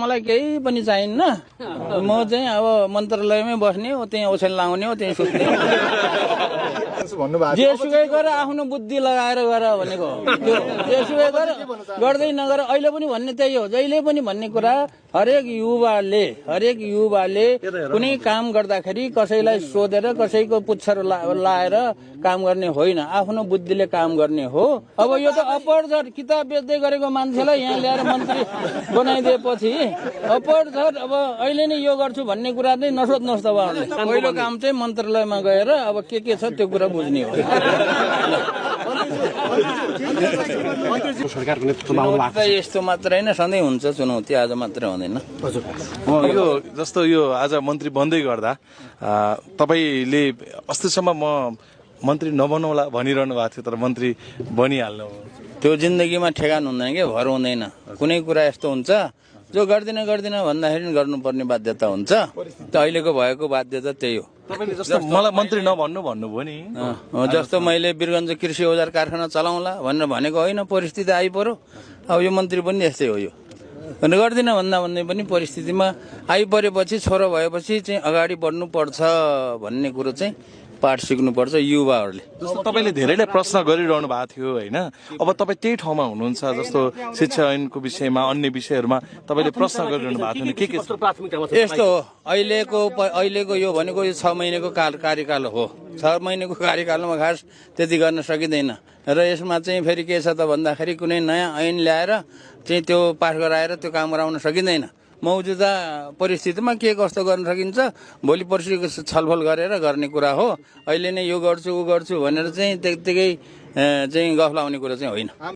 मलाई केही पनि चाहिन्न। म चाहिँ अब मन्त्रालयमै बस्ने हो, त्यही ओछ्यान लाउने हो, त्यही सुत्ने हो। जेसुकै गर आफ्नो बुद्धि लगाएर गर भनेको त्यो जेसुकै गर गर्दै नगर अहिले पनि भन्ने त्यही हो। जहिले पनि भन्ने कुरा हरेक युवाले कुनै काम गर्दाखेरि कसैलाई सोधेर कसैको पुच्छर लाएर काम गर्ने होइन, आफ्नो बुद्धिले काम गर्ने हो। अब यो त अपरझट किताब बेच्दै गरेको मान्छेलाई यहाँ ल्याएर मन्त्री बनाइदिएपछि अपरझट अब अहिले नै यो गर्छु भन्ने कुरा चाहिँ नसोध्नुहोस्। तपाईँहरूले पहिलो काम चाहिँ मन्त्रालयमा गएर अब के छ त्यो कुरा बुझ्ने हो। यस्तो मात्रै होइन, सधैँ हुन्छ चुनौती, आज मात्रै हुँदैन। यो जस्तो यो आज मन्त्री बन्दै गर्दा तपाईँले अस्तिसम्म म मन्त्री नबनौला भनिरहनु भएको थियो, तर मन्त्री बनिहाल्नु। त्यो जिन्दगीमा ठेगान हुँदैन कि भर हुँदैन। कुनै कुरा यस्तो हुन्छ जो गर्दिन भन्दाखेरि गर्नुपर्ने बाध्यता हुन्छ। त अहिलेको भएको बाध्यता त्यही हो। तपाईँले जस्तो मलाई मन्त्री नभन्नु भन्नुभयो नि, जस्तो मैले वीरगञ्ज कृषि औजार कारखाना चलाउँला भनेर भनेको होइन, परिस्थिति आइपर्यो। अब यो मन्त्री पनि यस्तै हो। यो गर्दिन भन्दा पनि परिस्थितिमा आइपरेपछि छोरो भएपछि चाहिँ अगाडि बढ्नुपर्छ भन्ने कुरो चाहिँ पाठ सिक्नुपर्छ युवाहरूले। जस्तो तपाईँले धेरैलाई प्रश्न गरिरहनु भएको थियो होइन, अब तपाईँ त्यही ठाउँमा हुनुहुन्छ। जस्तो शिक्षा ऐनको विषयमा अन्य विषयहरूमा तपाईँले प्रश्न गरिरहनु भएको थियो, के यस्तो हो। अहिलेको यो भनेको यो 6 महिनाको कार्यकाल हो। 6 महिनाको कार्यकालमा खास त्यति गर्न सकिँदैन र यसमा चाहिँ फेरि के छ त भन्दाखेरि कुनै नयाँ ऐन ल्याएर चाहिँ त्यो पास गराएर त्यो काम गराउन सकिँदैन। मौजुदा परिस्थितिमा के कस्तो गर्न सकिन्छ भोलि पर्सि छलफल गरेर गर्ने कुरा हो। अहिले नै यो गर्छु ऊ गर्छु भनेर चाहिँ त्यतिकै चाहिँ गफ लाउने कुरा चाहिँ होइन।